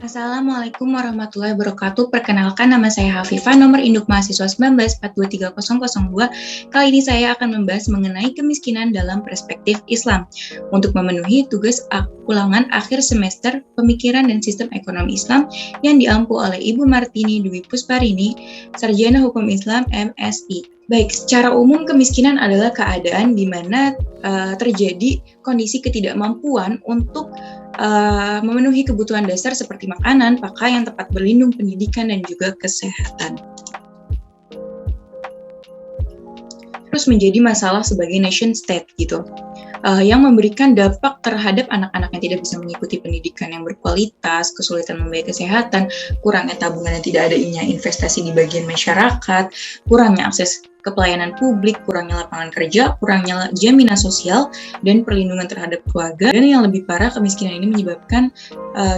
Assalamualaikum warahmatullahi wabarakatuh. Perkenalkan, nama saya Hafifah, nomor induk mahasiswa 19423002. Kali ini saya akan membahas mengenai kemiskinan dalam perspektif Islam untuk memenuhi tugas ulangan akhir semester Pemikiran dan Sistem Ekonomi Islam yang diampu oleh Ibu Martini Dwi Pusparini, Sarjana Hukum Islam MSI. Baik, secara umum kemiskinan adalah keadaan di mana terjadi kondisi ketidakmampuan untuk memenuhi kebutuhan dasar seperti makanan, pakaian, tempat berlindung, pendidikan, dan juga kesehatan. Terus menjadi masalah sebagai nation state gitu, yang memberikan dampak terhadap anak-anak yang tidak bisa mengikuti pendidikan yang berkualitas, kesulitan membayar kesehatan, kurangnya tabungan dan tidak adanya investasi di bagian masyarakat, kurangnya akses ke pelayanan publik, kurangnya lapangan kerja, kurangnya jaminan sosial, dan perlindungan terhadap keluarga. Dan yang lebih parah, kemiskinan ini menyebabkan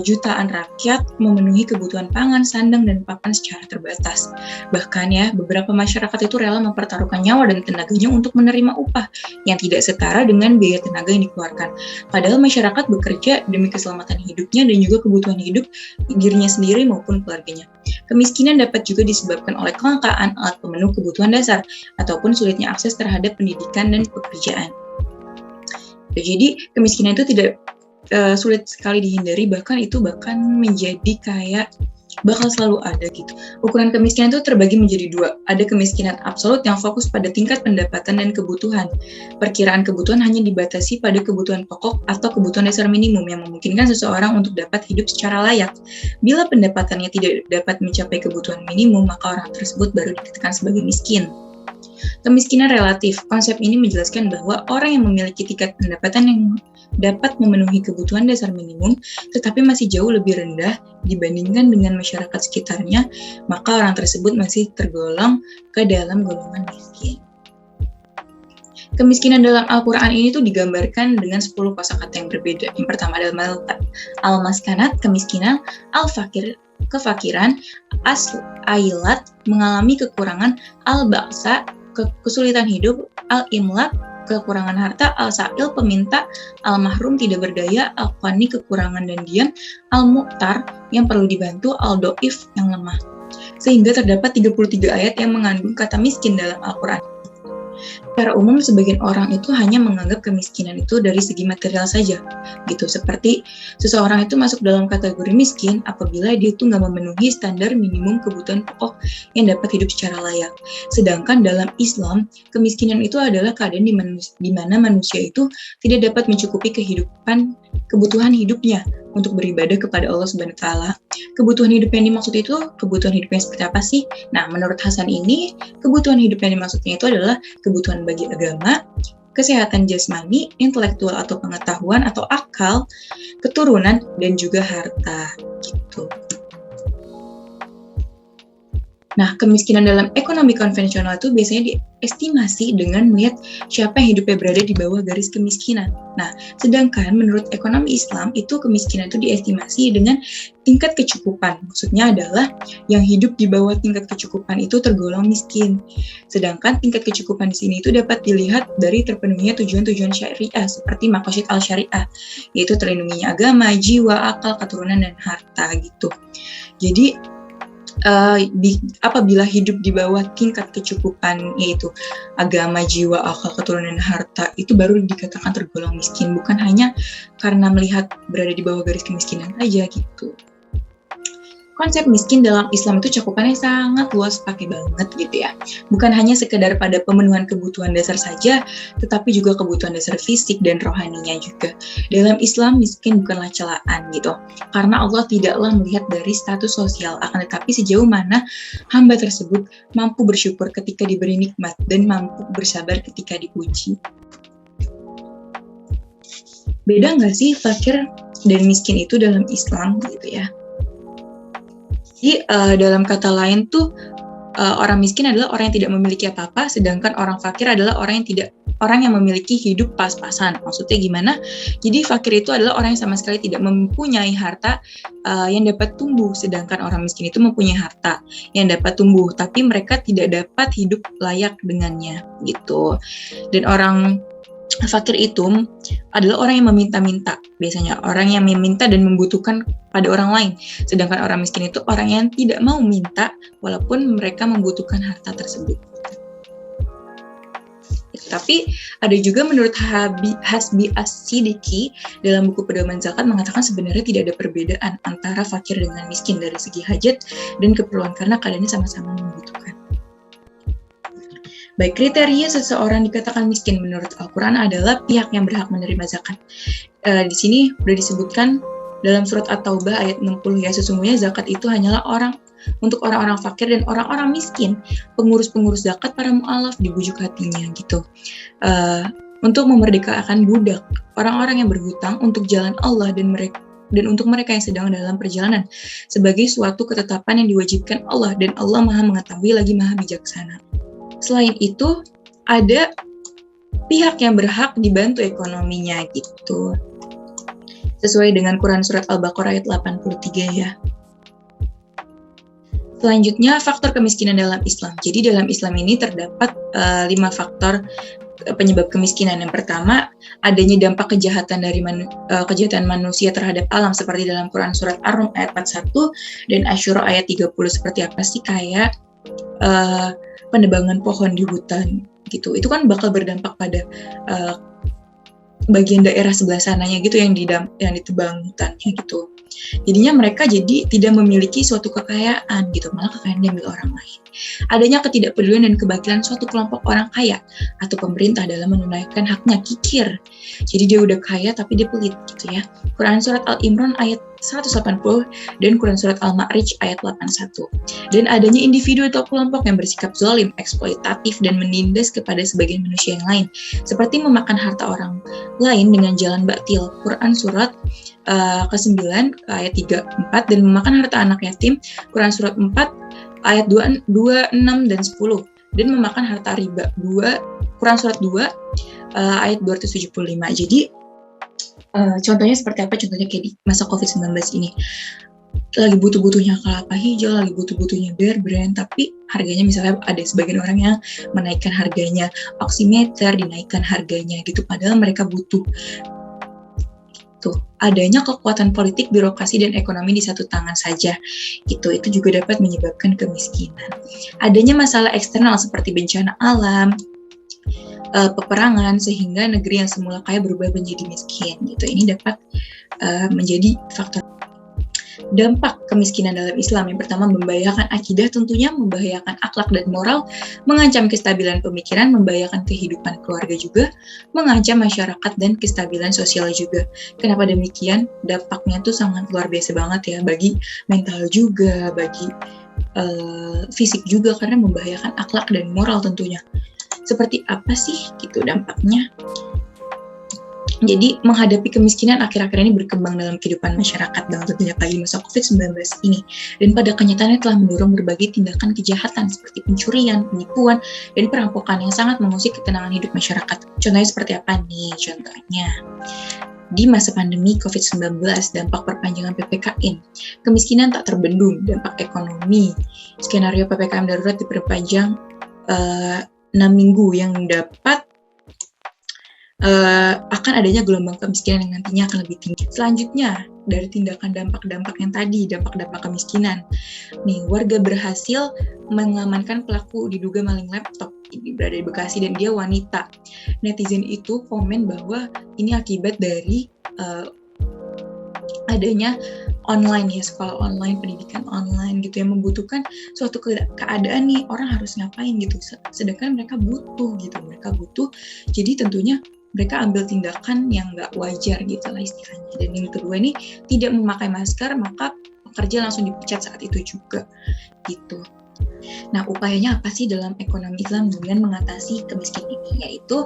jutaan rakyat memenuhi kebutuhan pangan, sandang, dan pakan secara terbatas. Bahkan ya, beberapa masyarakat itu rela mempertaruhkan nyawa dan tenaganya untuk menerima upah yang tidak setara dengan biaya tenaga yang dikeluarkan. Padahal masyarakat bekerja demi keselamatan hidupnya dan juga kebutuhan hidup dirinya sendiri maupun keluarganya. Kemiskinan dapat juga disebabkan oleh kelangkaan alat pemenuh kebutuhan dasar ataupun sulitnya akses terhadap pendidikan dan pekerjaan. Jadi kemiskinan itu tidak sulit sekali dihindari, bahkan menjadi kayak bakal selalu ada gitu. Ukuran kemiskinan itu terbagi menjadi dua. Ada kemiskinan absolut yang fokus pada tingkat pendapatan dan kebutuhan. Perkiraan kebutuhan hanya dibatasi pada kebutuhan pokok atau kebutuhan dasar minimum yang memungkinkan seseorang untuk dapat hidup secara layak. Bila pendapatannya tidak dapat mencapai kebutuhan minimum, maka orang tersebut baru dikatakan sebagai miskin. Kemiskinan relatif. Konsep ini menjelaskan bahwa orang yang memiliki tingkat pendapatan yang dapat memenuhi kebutuhan dasar minimum, tetapi masih jauh lebih rendah dibandingkan dengan masyarakat sekitarnya, maka orang tersebut masih tergolong ke dalam golongan miskin. Kemiskinan dalam Al-Quran ini tuh digambarkan dengan 10 kosakata yang berbeda. Yang pertama adalah al-maskanat, kemiskinan, al-fakir, kefakiran, as-ailat, mengalami kekurangan, al-ba'sa, kesulitan hidup, al-imlak, kekurangan harta, al-sa'il, peminta, al-mahrum, tidak berdaya, al-qani, kekurangan dan diam, al-mu'tar, yang perlu dibantu, al-do'if, yang lemah. Sehingga terdapat 33 ayat yang mengandung kata miskin dalam Al-Quran. Secara umum, sebagian orang itu hanya menganggap kemiskinan itu dari segi material saja, gitu. Seperti seseorang itu masuk dalam kategori miskin apabila dia itu nggak memenuhi standar minimum kebutuhan pokok yang dapat hidup secara layak. Sedangkan dalam Islam, kemiskinan itu adalah keadaan di mana manusia itu tidak dapat mencukupi kebutuhan hidupnya untuk beribadah kepada Allah Subhanahu wa Ta'ala. Kebutuhan hidup yang dimaksud itu, kebutuhan hidupnya seperti apa sih? Nah, menurut Hasan ini, kebutuhan hidup yang dimaksudnya itu adalah kebutuhan bagi agama, kesehatan jasmani, intelektual atau pengetahuan atau akal, keturunan, dan juga harta. Gitu. Nah, kemiskinan dalam ekonomi konvensional itu biasanya diestimasi dengan melihat siapa yang hidupnya berada di bawah garis kemiskinan. Nah, sedangkan menurut ekonomi Islam itu kemiskinan itu diestimasi dengan tingkat kecukupan. Maksudnya adalah yang hidup di bawah tingkat kecukupan itu tergolong miskin. Sedangkan tingkat kecukupan di sini itu dapat dilihat dari terpenuhinya tujuan-tujuan syariah seperti maqasid al-syariah, yaitu terlindunginya agama, jiwa, akal, keturunan, dan harta gitu. Jadi apabila hidup di bawah tingkat kecukupan yaitu agama, jiwa, akal, keturunan, dan harta, itu baru dikatakan tergolong miskin, bukan hanya karena melihat berada di bawah garis kemiskinan saja gitu. Konsep miskin dalam Islam itu cakupannya sangat luas, pakai banget gitu ya. Bukan hanya sekedar pada pemenuhan kebutuhan dasar saja, tetapi juga kebutuhan dasar fisik dan rohaninya juga. Dalam Islam, miskin bukanlah celaan gitu. Karena Allah tidaklah melihat dari status sosial, akan tetapi sejauh mana hamba tersebut mampu bersyukur ketika diberi nikmat dan mampu bersabar ketika diuji. Beda nggak sih fakir dan miskin itu dalam Islam gitu ya? Jadi dalam kata lain tuh orang miskin adalah orang yang tidak memiliki apa-apa, sedangkan orang fakir adalah orang yang memiliki hidup pas-pasan. Maksudnya gimana? Jadi fakir itu adalah orang yang sama sekali tidak mempunyai harta yang dapat tumbuh, sedangkan orang miskin itu mempunyai harta yang dapat tumbuh, tapi mereka tidak dapat hidup layak dengannya gitu. Dan orang fakir itu adalah orang yang meminta-minta, biasanya orang yang meminta dan membutuhkan pada orang lain. Sedangkan orang miskin itu orang yang tidak mau minta walaupun mereka membutuhkan harta tersebut. Tapi ada juga menurut Hasbi As-Siddiqi dalam buku Pedoman Zakat mengatakan sebenarnya tidak ada perbedaan antara fakir dengan miskin dari segi hajat dan keperluan karena keadaannya sama-sama membutuhkan. Baik, kriteria seseorang dikatakan miskin menurut Al-Quran adalah pihak yang berhak menerima zakat. Di sini sudah disebutkan dalam surat At-Taubah ayat 60 ya, sesungguhnya zakat itu hanyalah untuk orang-orang fakir dan orang-orang miskin, pengurus-pengurus zakat para mu'alaf dibujuk hatinya gitu. Untuk memerdekakan budak, orang-orang yang berhutang untuk jalan Allah dan untuk mereka yang sedang dalam perjalanan sebagai suatu ketetapan yang diwajibkan Allah, dan Allah Maha mengetahui lagi Maha bijaksana. Selain itu, ada pihak yang berhak dibantu ekonominya gitu. Sesuai dengan Quran Surat Al-Baqarah ayat 83 ya. Selanjutnya, faktor kemiskinan dalam Islam. Jadi dalam Islam ini terdapat 5 faktor penyebab kemiskinan. Yang pertama, adanya dampak kejahatan dari kejahatan manusia terhadap alam seperti dalam Quran Surat Ar-Rum ayat 41 dan Asy-Syura ayat 30. Seperti apa sih? Kayak penebangan pohon di hutan gitu. Itu kan bakal berdampak pada bagian daerah sebelah sananya gitu yang ditebang hutannya gitu. Jadinya mereka jadi tidak memiliki suatu kekayaan gitu, malah kekayaan diambil orang lain. Adanya ketidakpedulian dan kebakilan suatu kelompok orang kaya atau pemerintah dalam menunaikan haknya kikir. Jadi dia udah kaya tapi dia pelit gitu ya. Quran Surat Al-Imran ayat 180 dan Quran Surat Al-Ma'rij ayat 81. Dan adanya individu atau kelompok yang bersikap zalim, eksploitatif, dan menindas kepada sebagian manusia yang lain, seperti memakan harta orang lain dengan jalan batil. Quran Surat ke-9 ayat 3-4 dan memakan harta anak yatim. Quran Surat 4 ayat 2, 6, dan 10. Dan memakan harta riba. Quran Surat 2 ayat 275. Jadi contohnya seperti apa? Contohnya kayak di masa COVID-19 ini. Lagi butuh-butuhnya kelapa hijau, lagi butuh-butuhnya Bear Brand, tapi harganya misalnya ada sebagian orang yang menaikkan harganya, oximeter dinaikkan harganya gitu, padahal mereka butuh. Tuh, adanya kekuatan politik, birokrasi, dan ekonomi di satu tangan saja. Itu juga dapat menyebabkan kemiskinan. Adanya masalah eksternal seperti bencana alam, peperangan, sehingga negeri yang semula kaya berubah menjadi miskin. Gitu. Ini dapat menjadi faktor. Dampak kemiskinan dalam Islam yang pertama membahayakan akidah, tentunya membahayakan akhlak dan moral, mengancam kestabilan pemikiran, membahayakan kehidupan keluarga juga, mengancam masyarakat dan kestabilan sosial juga. Kenapa demikian? Dampaknya tuh sangat luar biasa banget ya, bagi mental juga, bagi fisik juga, karena membahayakan akhlak dan moral tentunya. Seperti apa sih gitu dampaknya? Jadi menghadapi kemiskinan akhir-akhir ini berkembang dalam kehidupan masyarakat dalam tentunya lagi masa COVID-19 ini, dan pada kenyataannya telah mendorong berbagai tindakan kejahatan seperti pencurian, penipuan, dan perampokan yang sangat mengusik ketenangan hidup masyarakat. Contohnya seperti apa nih? Contohnya di masa pandemi COVID-19, dampak perpanjangan PPKM, kemiskinan tak terbendung, dampak ekonomi, skenario PPKM darurat diperpanjang 6 minggu yang dapat akan adanya gelombang kemiskinan yang nantinya akan lebih tinggi. Selanjutnya, dari tindakan dampak-dampak yang tadi, dampak-dampak kemiskinan. Nih, warga berhasil mengamankan pelaku diduga maling laptop. Ini berada di Bekasi dan dia wanita. Netizen itu komen bahwa ini akibat dari adanya online ya, sekolah online, pendidikan online gitu yang membutuhkan suatu keadaan nih, orang harus ngapain gitu. Sedangkan mereka butuh. Jadi tentunya mereka ambil tindakan yang nggak wajar gitu lah istilahnya. Dan yang kedua ini tidak memakai masker, maka pekerja langsung dipecat saat itu juga gitu. Nah, upayanya apa sih dalam ekonomi Islam dengan mengatasi kemiskinan ini? Yaitu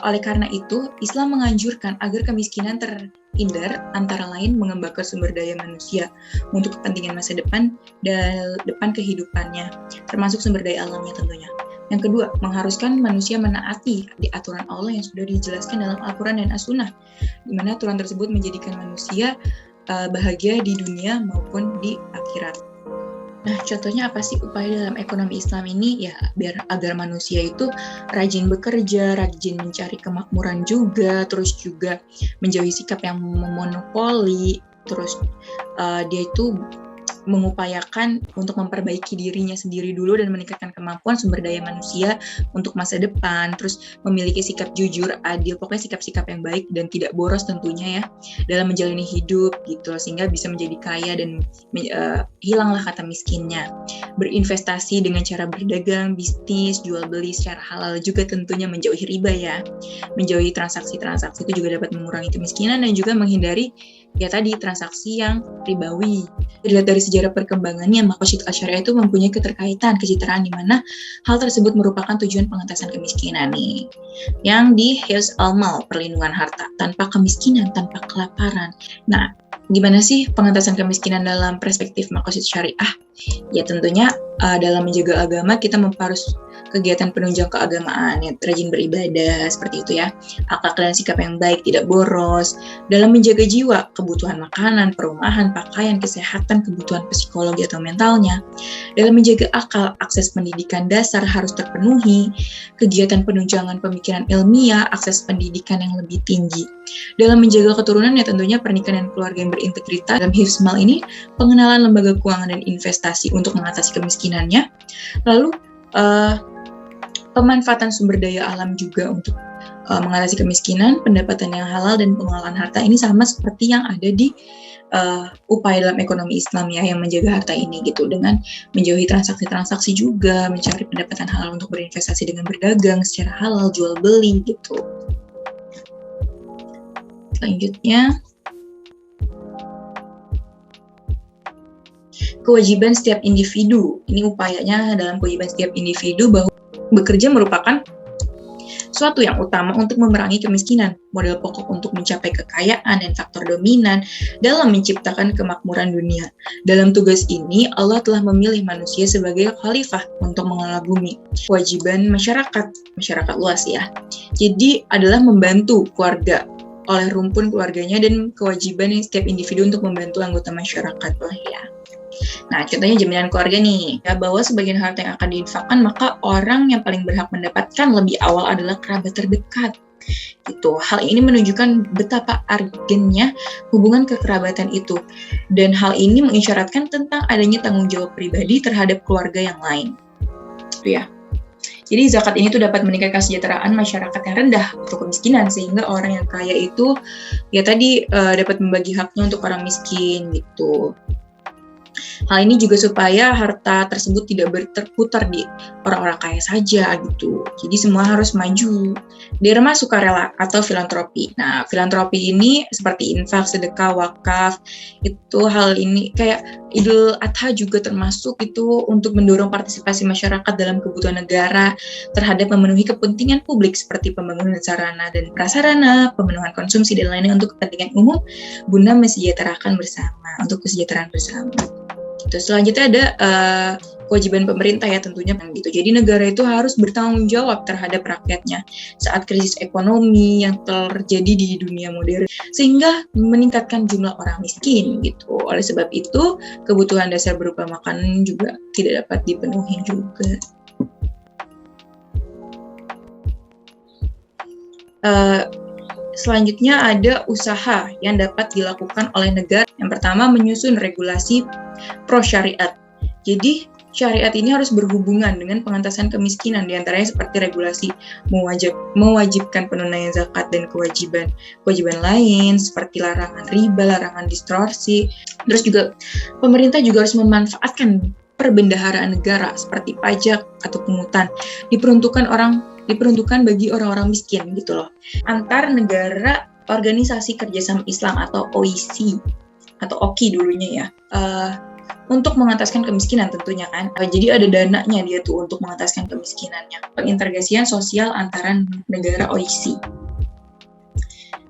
oleh karena itu Islam menganjurkan agar kemiskinan terhindar, antara lain mengembangkan sumber daya manusia untuk kepentingan masa depan dan depan kehidupannya, termasuk sumber daya alamnya tentunya. Yang kedua, mengharuskan manusia menaati di aturan Allah yang sudah dijelaskan dalam Al-Quran dan As-Sunnah, di mana aturan tersebut menjadikan manusia bahagia di dunia maupun di akhirat. Nah, contohnya apa sih upaya dalam ekonomi Islam ini? Ya, biar agar manusia itu rajin bekerja, rajin mencari kemakmuran juga, terus juga menjauhi sikap yang memonopoli, terus dia itu mengupayakan untuk memperbaiki dirinya sendiri dulu dan meningkatkan kemampuan sumber daya manusia untuk masa depan, terus memiliki sikap jujur, adil, pokoknya sikap-sikap yang baik dan tidak boros tentunya ya dalam menjalani hidup gitu, sehingga bisa menjadi kaya dan hilanglah kata miskinnya. Berinvestasi dengan cara berdagang, bisnis, jual beli secara halal juga tentunya, menjauhi riba ya, menjauhi transaksi-transaksi itu juga dapat mengurangi kemiskinan dan juga menghindari ya tadi transaksi yang ribawi. Dilihat dari sejarah perkembangannya, maka syariah itu mempunyai keterkaitan kesetaraan di mana hal tersebut merupakan tujuan pengentasan kemiskinan nih. Yang di Hifz al-Mal, perlindungan harta, tanpa kemiskinan, tanpa kelaparan. Nah, gimana sih pengentasan kemiskinan dalam perspektif makosid syariah? Ya tentunya dalam menjaga agama kita memperharus kegiatan penunjang keagamaan, ya, rajin beribadah, seperti itu ya. Akhlak dan sikap yang baik, tidak boros. Dalam menjaga jiwa, kebutuhan makanan, perumahan, pakaian, kesehatan, kebutuhan psikologi atau mentalnya. Dalam menjaga akal, akses pendidikan dasar harus terpenuhi. Kegiatan penunjangan pemikiran ilmiah, akses pendidikan yang lebih tinggi. Dalam menjaga keturunan ya tentunya pernikahan dan keluarga yang berintegritas. Dalam Hifz al-Mal ini, pengenalan lembaga keuangan dan investasi untuk mengatasi kemiskinannya. Lalu, pemanfaatan sumber daya alam juga untuk mengatasi kemiskinan, pendapatan yang halal, dan pengelolaan harta ini sama seperti yang ada di upaya dalam ekonomi Islam ya, yang menjaga harta ini gitu, dengan menjauhi transaksi-transaksi juga, mencari pendapatan halal untuk berinvestasi dengan berdagang secara halal, jual beli gitu. Selanjutnya, kewajiban setiap individu. Ini upayanya dalam kewajiban setiap individu bahwa bekerja merupakan suatu yang utama untuk memerangi kemiskinan, modal pokok untuk mencapai kekayaan dan faktor dominan dalam menciptakan kemakmuran dunia. Dalam tugas ini, Allah telah memilih manusia sebagai khalifah untuk mengelola bumi. Kewajiban masyarakat luas ya. Jadi adalah membantu keluarga oleh rumpun keluarganya, dan kewajiban yang setiap individu untuk membantu anggota masyarakat lah ya. Nah, contohnya jaminan keluarga nih, ya, bahwa sebagian harta yang akan diinfakkan, maka orang yang paling berhak mendapatkan lebih awal adalah kerabat terdekat. Gitu. Hal ini menunjukkan betapa argennya hubungan kekerabatan itu, dan hal ini mengisyaratkan tentang adanya tanggung jawab pribadi terhadap keluarga yang lain. Itu ya. Jadi zakat ini tuh dapat meningkatkan kesejahteraan masyarakat yang rendah untuk kemiskinan, sehingga orang yang kaya itu ya tadi dapat membagi haknya untuk orang miskin gitu. Hal ini juga supaya harta tersebut tidak terputar di orang-orang kaya saja gitu. Jadi semua harus maju. Derma sukarela atau filantropi. Nah, filantropi ini seperti infak, sedekah, wakaf. Itu hal ini kayak Idul Adha juga termasuk itu untuk mendorong partisipasi masyarakat dalam kebutuhan negara terhadap memenuhi kepentingan publik seperti pembangunan sarana dan prasarana, pemenuhan konsumsi dan lainnya untuk kepentingan umum guna mensejahterakan bersama, untuk kesejahteraan bersama. Terus selanjutnya ada kewajiban pemerintah ya tentunya gitu. Jadi negara itu harus bertanggung jawab terhadap rakyatnya saat krisis ekonomi yang terjadi di dunia modern, sehingga meningkatkan jumlah orang miskin gitu. Oleh sebab itu, kebutuhan dasar berupa makanan juga tidak dapat dipenuhi juga. Selanjutnya ada usaha yang dapat dilakukan oleh negara. Yang pertama, menyusun regulasi pro-syariat. Jadi, syariat ini harus berhubungan dengan pengentasan kemiskinan, diantaranya seperti regulasi mewajibkan penunaian zakat dan kewajiban lain, seperti larangan riba, larangan distorsi. Terus juga, pemerintah juga harus memanfaatkan perbendaharaan negara, seperti pajak atau pungutan, diperuntukkan bagi orang-orang miskin gitu loh. Antar negara organisasi kerjasama Islam atau OIC atau OKI dulunya ya, untuk mengentaskan kemiskinan tentunya kan. Jadi ada dananya dia tuh untuk mengentaskan kemiskinannya. Pengintegrasian sosial antara negara OIC.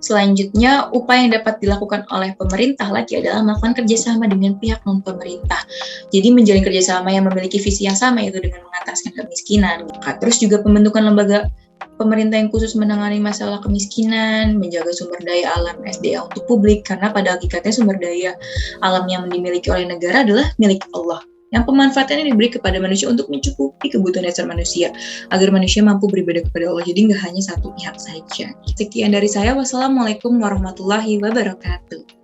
Selanjutnya, upaya yang dapat dilakukan oleh pemerintah lagi adalah melakukan kerjasama dengan pihak non-pemerintah. Jadi menjalin kerjasama yang memiliki visi yang sama, yaitu dengan mengataskan kemiskinan. Terus juga pembentukan lembaga pemerintah yang khusus menangani masalah kemiskinan, menjaga sumber daya alam SDA untuk publik, karena pada hakikatnya sumber daya alam yang dimiliki oleh negara adalah milik Allah. yang pemanfaatannya diberi kepada manusia untuk mencukupi kebutuhan dasar manusia, agar manusia mampu beribadah kepada Allah. Jadi nggak hanya satu pihak saja. Sekian dari saya. Wassalamualaikum warahmatullahi wabarakatuh.